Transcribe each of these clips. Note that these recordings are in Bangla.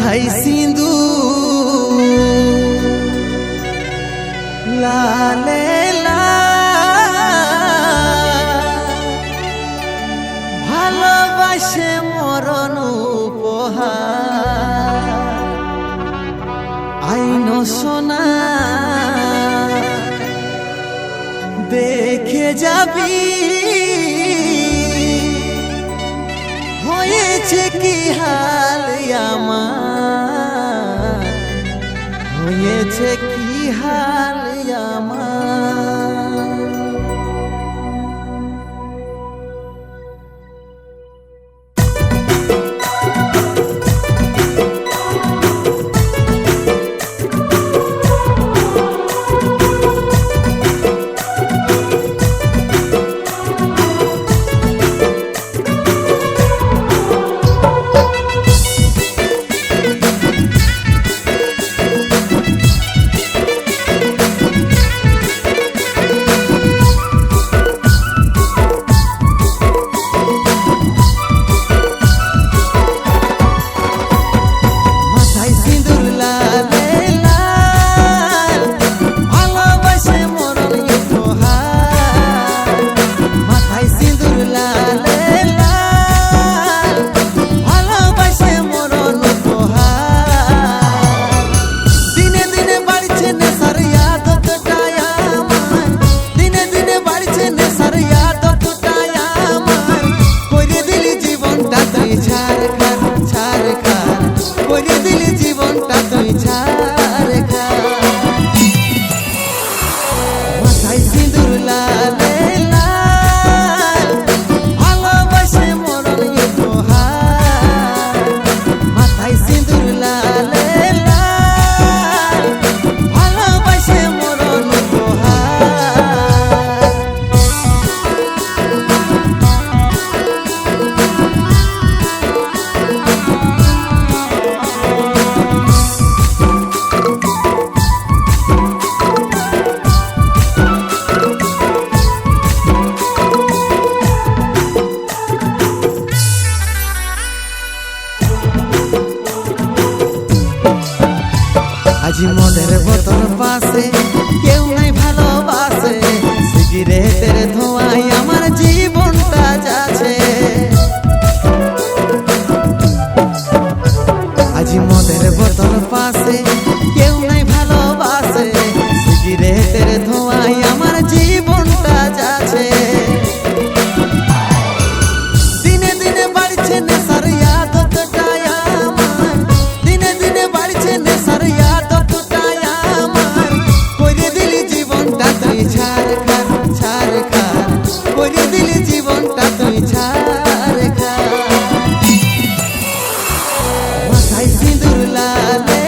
মাথায় সিঁদুর লালে ভালোবাসে মরণ উপহার আইন সোনা দেখে যাবি হয়েছে কি হাল আমার, হয়েছে কি হাল আমার। আজি মদের বোতল পাশে কেউ নাই ভালোবাসে, সিগারেটের ধোঁয়ায় আমার জীবনটা যাচ্ছে। আজি মদের বোতল পাশে কেউ নাই ভালোবাসে, সিগারেটের ধোঁয়ায় আমার জীবনটা যাচ্ছে। দিনে দিনে বাড়ছে নেশার আদতটা আমার, দিনে দিনে বাড়ছে নেশার মাথায় সিঁদুর লালে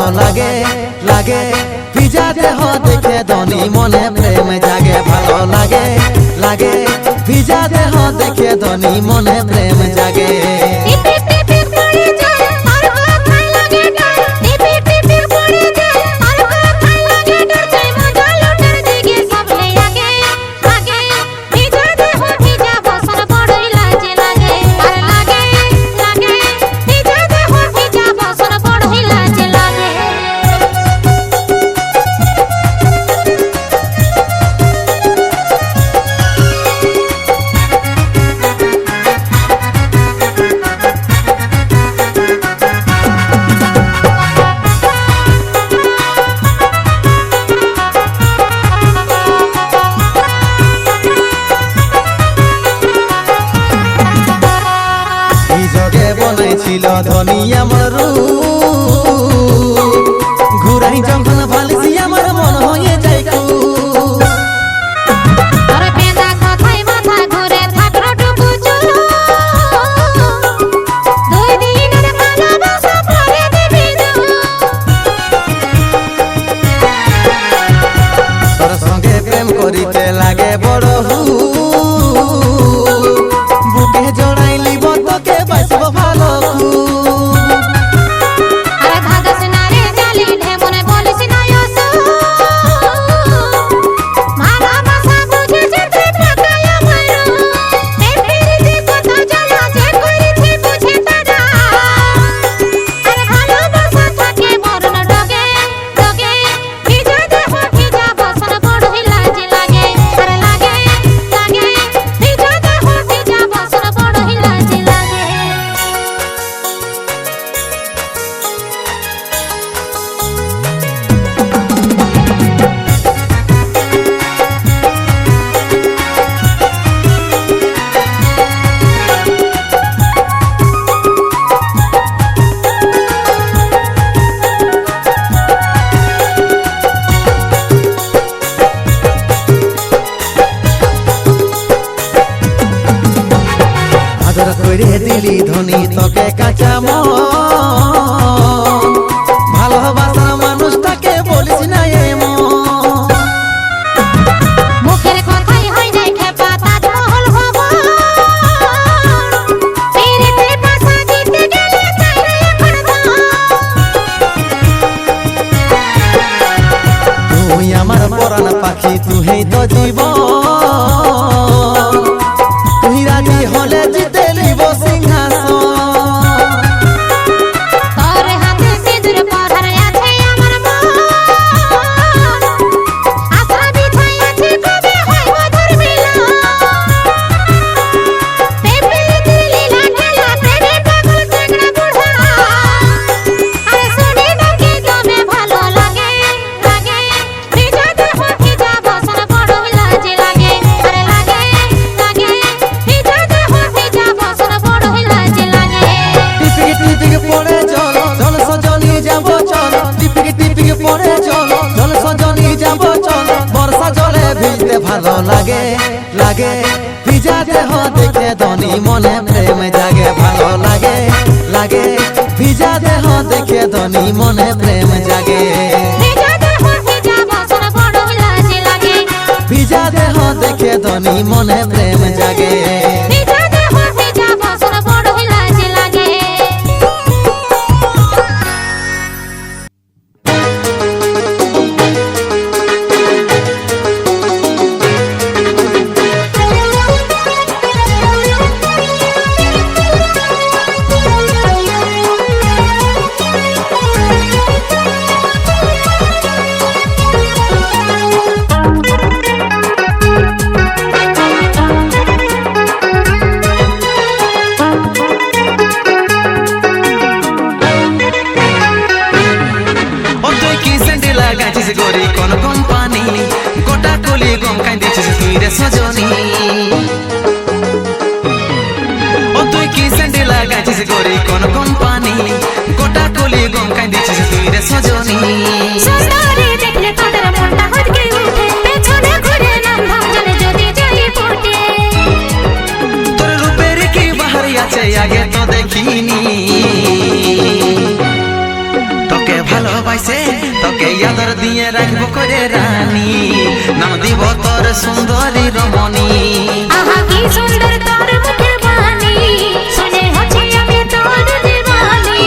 ভালো লাগে লাগে ভিজা দেহ দেখে ধনী মনে প্রেম জাগে ভালো লাগে লাগে ভিজা দেহ দেখে ধনী মনে প্রেম জাগে ছিল ধনী আমার ঘুরাই যখন ভালিসি আমার মন হয়ে যায় তোর সঙ্গে প্রেম করিতে লাগে বড় বুকে জড়াই লিব তোকে বাসব ভালো করে দিলি ধনী তোকে কাঁচা মন ভালোবাসা মানুষটাকে বলিস না এমন মুখের কথাই হয় নাই খেপা তাজমহল হব তেরেতে পাশা জিতে গেলে চাইরে এখন তুই আমার পরাণ পাখি তুই তো জীবন তুই রাজি হলে জিতে লিব সিংহাসন তোর হাতে সিঁদুর পরার আছে আমার মন আশা বিছাই আছে কবে হয় মধুর মিলন পেপেলে দিলি লাগেলা প্রেমে পাগল চেংড়া বুড়া আরে শুনি নাকি তবে ভালো লাগে লাগে ভিজা দেহ ভিজা বসন বড় লাজে লাগে আরে লাগে লাগে ভিজা দেহ ভিজা বসন বড় লাজে লাগে টিপিকে পড়ে চল চল সজনি যাব চল টিপিকে পড়ে চল চল সজনি যাব চল বর্ষা জলে ভিজতে ভালো লাগে লাগে ভিজা দেহ দেখে ধনী মনে প্রেম জাগে ভালো লাগে লাগে ভিজা দেহ দেখে ধনী মনে প্রেম জাগে ভিজা দেহ ভিজা বসন বড় লাজে লাগে ভিজা দেহ দেখে ধনী মনে প্রেম জাগে ভিজা দেহ ভিজা বসন বড় লাজে লাগে গরি কোন কোম্পানি গোটা কলি গম খাই দিছিস তুই রে সজনি ও তুই কি স্যান্ডেল লাগাইছিস গরি কোন কোম্পানি গোটা কলি গম খাই দিছিস তুই রে সজনি সুন্দরী দেখলে তোদের মনটা হদকে উঠে পেছনে ঘুরে নাম ধাম জানে যদি জলি পড়ে তোর রূপের কি বাহারি আছে আগে তো দেখিনি তোকে ভালোবাসি সুন্দরী রমণী। আহা কি সুন্দর তোর মুখের বাণী, শুনে হচ্ছি আমি তোর দিওয়ানি।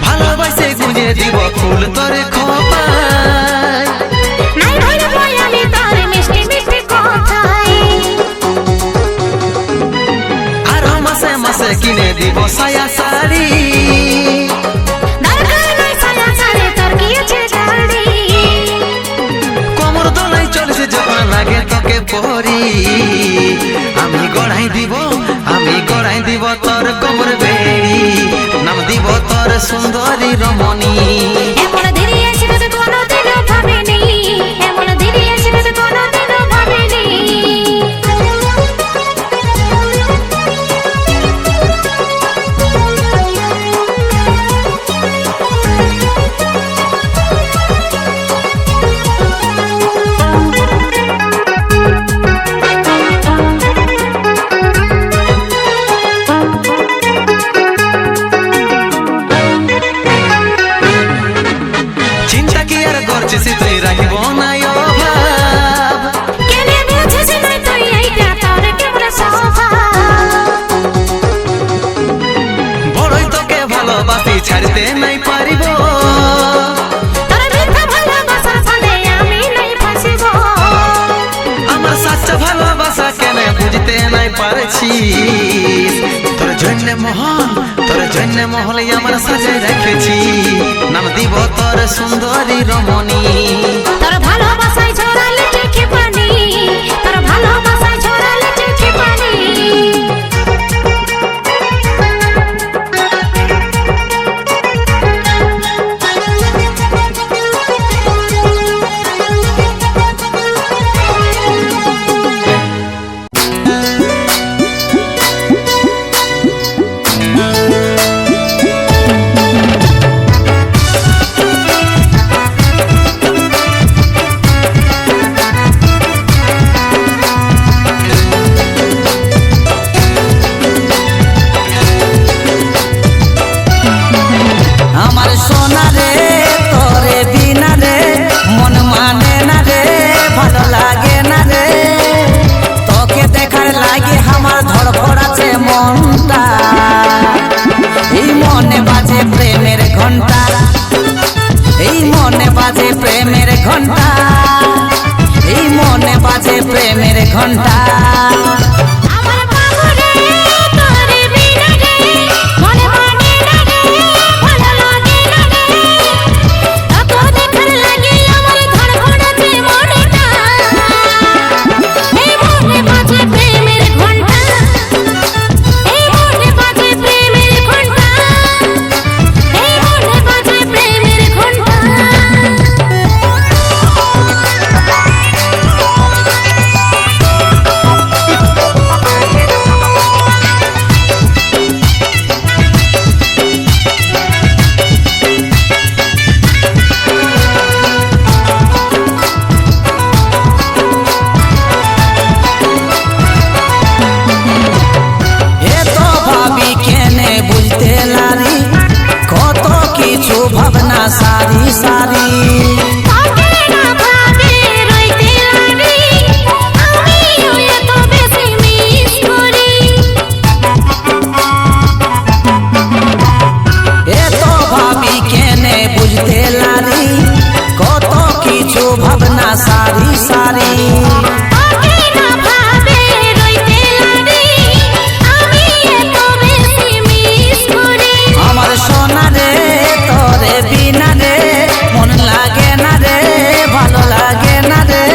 ভালোবাসে গুঁজে দিব ফুল তোর খোপায়, নাই ভুলব আমি তোর মিষ্টি মিষ্টি কথায়। আর মাসে মাসে কিনে দিব সায়া শাড়ি, দরকার নাই সায়া শাড়ি, তোর কি আছে দাড়ি। কোমর দোলাই চলছে যখন লাগে তোকে পরি, আমি গড়াই দিব তোর কোমর বেড়ি, নাম দিব তোর সুন্দরী রমণী। এমন ধীরে আসবে কোনোদিনও ভাবিনি, এমন ধীরে আসবে কোনোদিনও ভাবিনি। চিন্তা কি আর করছিস তুই, রাখবো না অভাব, কেনে বুঝিস না তুই এইটা তোর কেমন স্বভাব। বড়ই তোকে ভালোবাসি ছাড়তে নাই পারিব, তোর মিথ্যা ভালোবাসার ফাঁদে আমি নাই ফাঁসিব। আমার সাচ্চা ভালোবাসা কেন বুঝতে নাই পারছি, তোর জন্য মহলে আমার সাজাই রেখেছি, নাম দিব তোর সুন্দরী রমণী। তোর ভালোবাসায় ছড়ালে চোখে পানি, তোর ভালোবাসায় ছড়ালে চোখে পানি। আমার সোনা রে তোরে বিনা রে মন মানে না রে, ভালো লাগে না রে, তোকে দেখার লাগে আমার ধড়ফড় আছে মনটা, এই মনে বাজে প্রেমের ঘন্টা, এই মনে বাজে প্রেমের ঘন্টা, এই মনে বাজে প্রেমের ঘন্টা। আমার বাবু রে তোর বিনা রে মনে মানে না রে, ভালো লাগে না রে, তোকে দেখার লাগে আমার ধড়ফড়াচ্ছে মনটা। এই মনে বাজে প্রেমের ঘন্টা, এই মনে বাজে প্রেমের ঘন্টা, এই মনে বাজে প্রেমের ঘন্টা। এ তো ভাবি কেনে বুঝতে লারি, কত কিছু ভাবনা সারি সারি, তোকে না ভাবে রইতে লারি, আমিও এত বেশি মিস করি। এ তো ভাবি কেনে বুঝতে লারি, কত কিছু ভাবনা সারি সারি, তোকে না ভাবে রইতে লারি, আমি এত বেশি মিস করি। আমার সোনা রে তোরে বিনা রে মন লাগে না রে, ভালো লাগে না রে,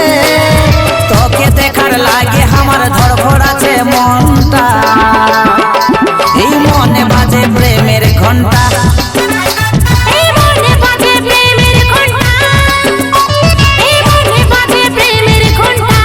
তোকে দেখার লাগে আমার ধড়ফড় আছে মনটা, এই মনে বাজে প্রেমের ঘন্টা, এই মনে বাজে প্রেমের ঘন্টা, এই মনে বাজে প্রেমের ঘন্টা।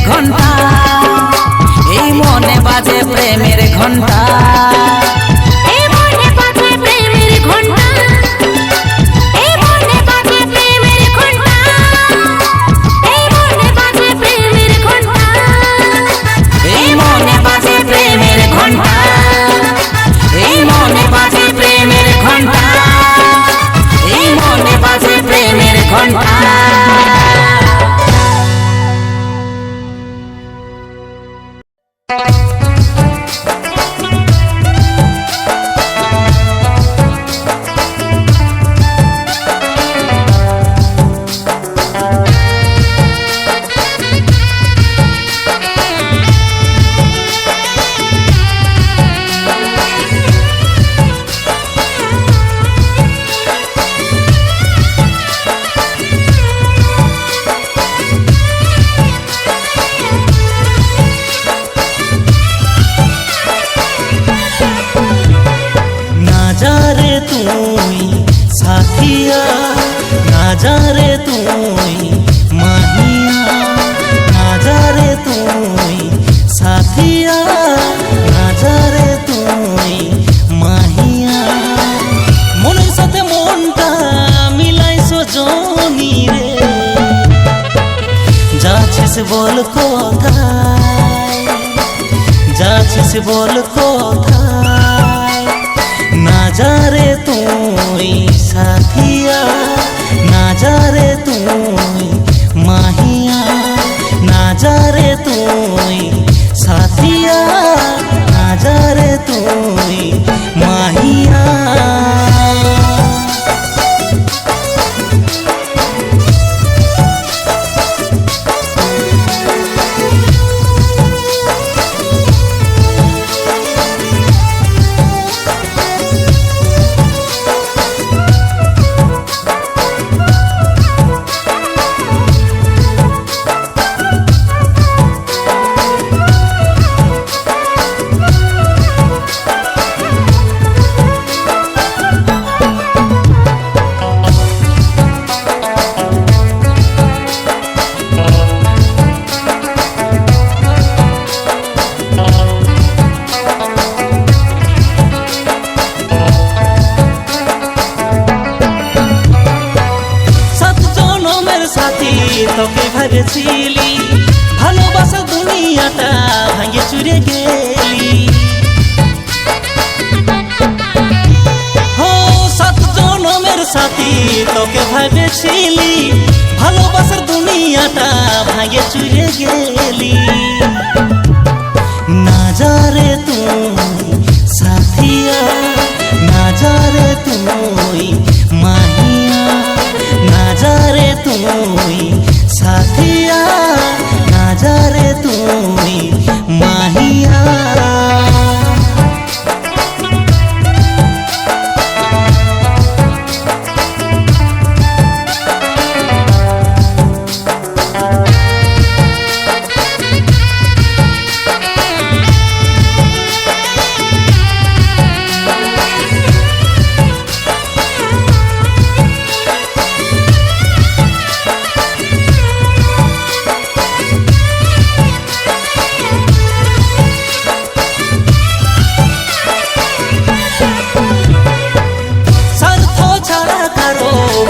ঘন্টা, এই মনে বাজে প্রেমের ঘন্টা। এই মনে বাজে প্রেমের ঘন্টা, এই মনে বাজে প্রেমের ঘন্টা, এই মনে বাজে প্রেমের ঘন্টা, এই মনে বাজে প্রেমের ঘন্টা, এই মনে বাজে প্রেমের ঘন্টা, এই মনে বাজে প্রেমের ঘন্টা। বল কোথায় যাচ্ছিস, বল কোথায়, না যা রে তুই সাথিয়া, না যা রে তুই মাহিয়া, না যা রে তুই সাথিয়া, না যা রে তুই মাহিয়া। তোকে ভেবেছিলি ভালোবাসা দুনিয়াটা ভাঙে চুরে গেলি, হো 7 জনমের সাথী তোকে ভেবেছিলি ভালোবাসার দুনিয়াটা ভাঙে চুরে গেলি, না যা রে তুই সাথিয়া, না যা রে তুই মাহিয়া, না যা রে তুই সাথিয়া, না যা রে তুই মাহিয়া।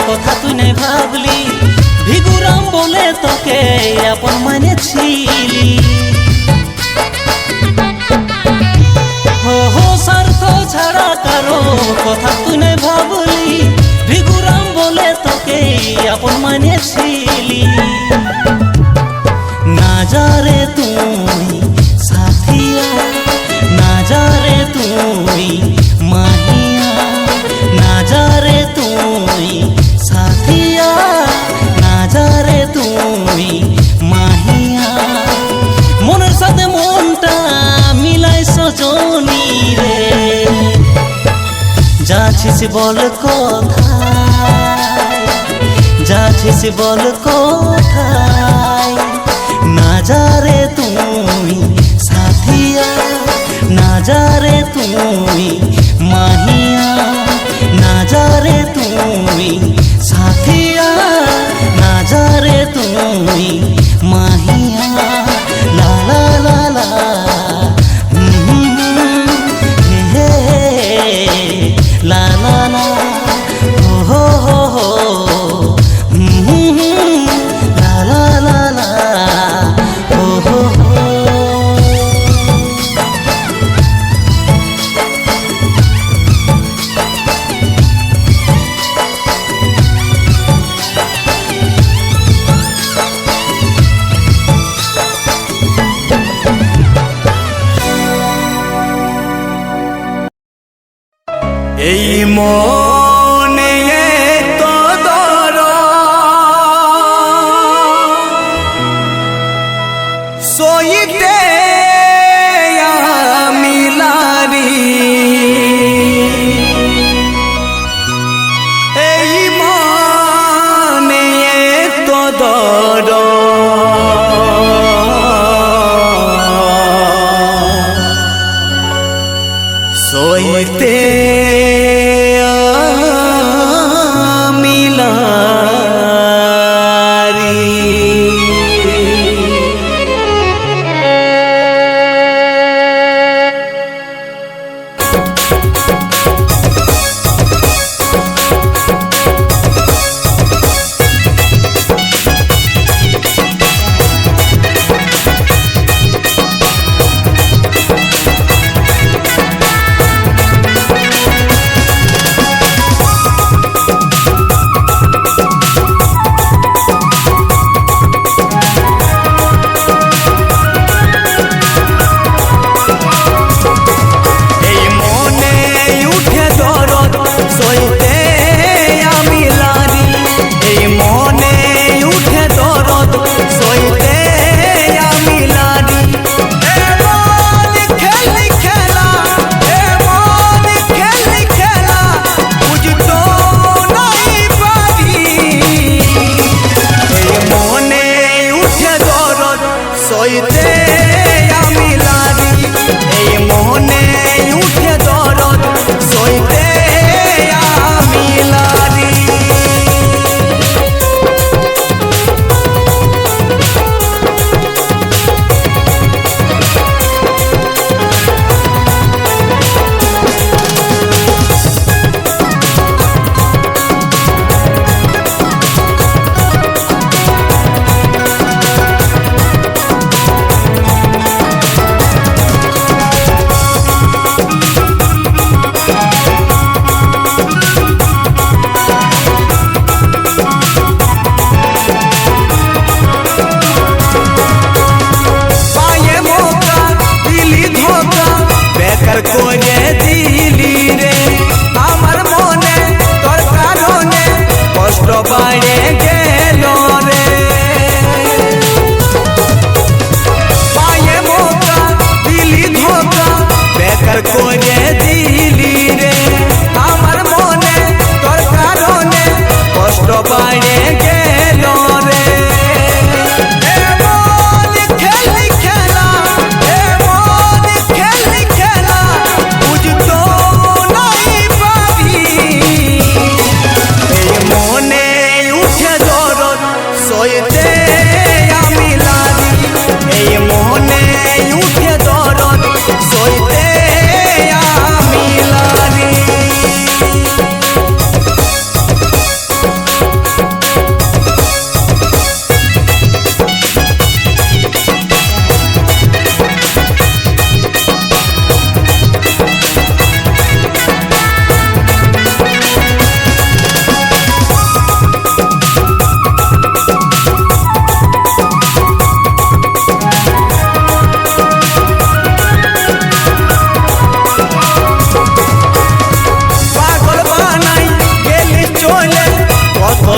কথা তুই নাই ভাবলি, ভিগুরাম বলে তোকে আপন মানেছিলি, হো হো স্বার্থ ছাড়া কারো কথা তুই নাই ভাবলি, ভিগুরাম বলে তোকে আপন মানেছিলি, না যা রে তুই সাথিয়া, না যা রে তুই মাহিয়া, না যা রে তুই সাথিয়া, না যা রে তুই মাহিয়া। মনের সাথে মনটা মিলাই সজনী রে, যাচ্ছিস বল কোথায়, যাচ্ছিস বল কোথায়, না যা রে তুই সাথিয়া, না যা রে তুই মাহিয়া, না যা রে তুই সাথিয়া, না যা রে তুই মাহিয়া। এই মনে তো দর সইতে মিলারি এই মনে তো দর সইতে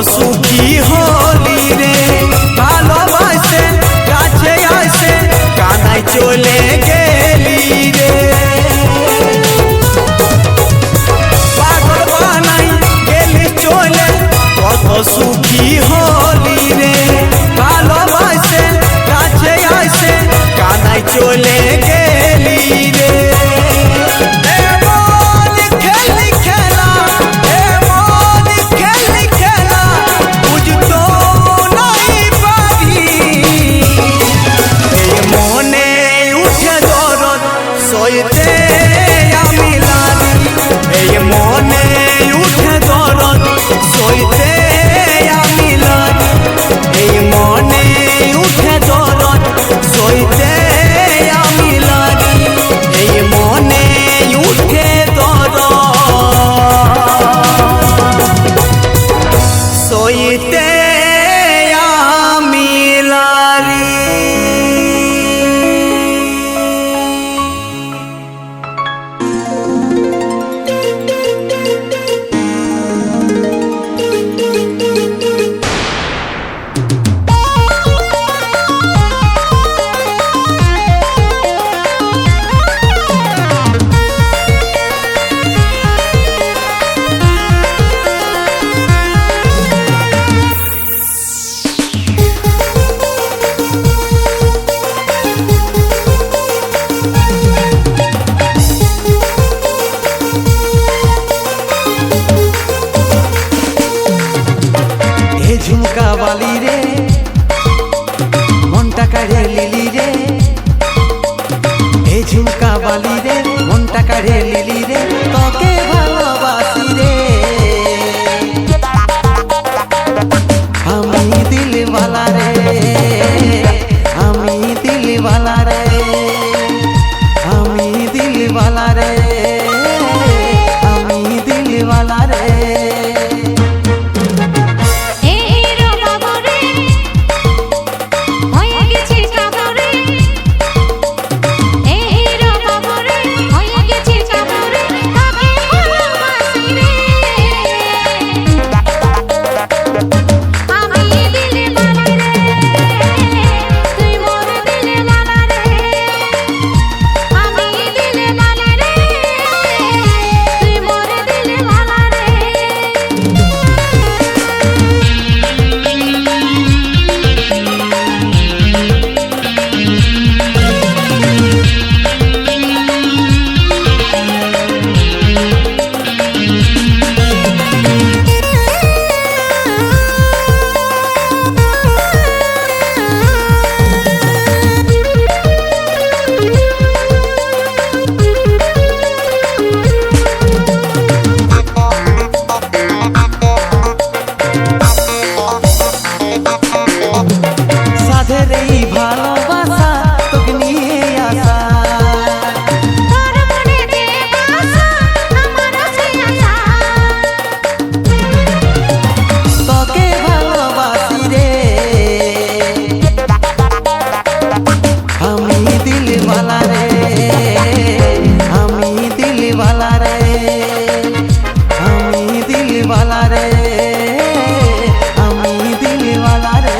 সুখী হলি রে ভালোবাসে কাছে আসে কানাই চলে গেলি রে পাগল বানাই গেলি চলে কত সুখী হলি রে ভালোবাসে কাছে আসে কানাই চলে গেলি রে উঠে আমি দিলওয়ালা রে, আমি দিলওয়ালা রে।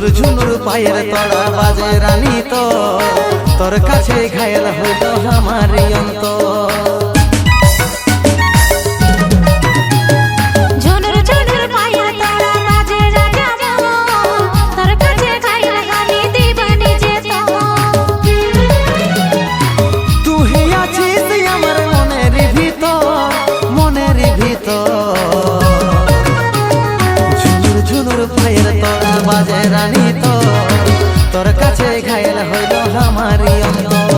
ঝুনুর ঝুনুর পায়ের তড়া বাজে রানী তো তোর কাছে ঘায়ল হইল আমার অন্তর ঝুনুর ঝুনুর পায়ের তড়া বাজে রাজা মোর, তোর কাছে ঘায়ল হলি দিবানি যে তুই আছিস আমার মনের ভিতর মনের ভিতর ঝুনুর ঝুনুর পায়ের তড়া বাজে রানী তো তোর কাছে ঘায়ল হইল আমার অন্তর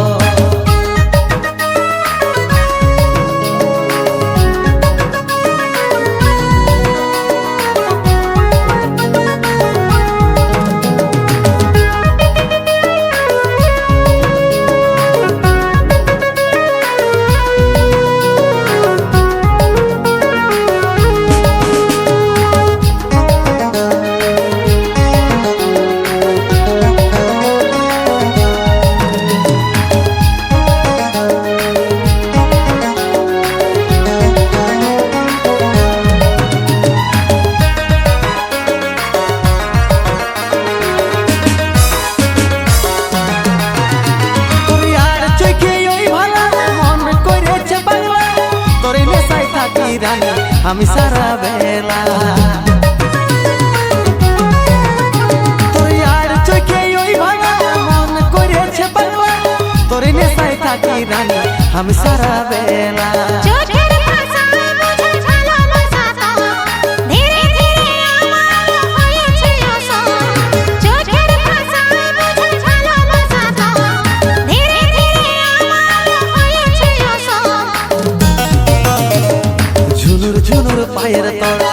আমি সারা বেলা তোর আর চোখে ওই ভাঙা মন করেছে পাগলা তোর নেশায় থাকি রানী আমি সারা বেলা চোখের ভাষায় বুঝে ভালোবাসা তো ধীরে ধীরে আমার হয়েছে অসম চোখের ভাষায় বুঝে ভালোবাসা তো ধীরে ধীরে আমার হয়েছে অসম ঝুনুর ঝুনুর পায়ের তড়া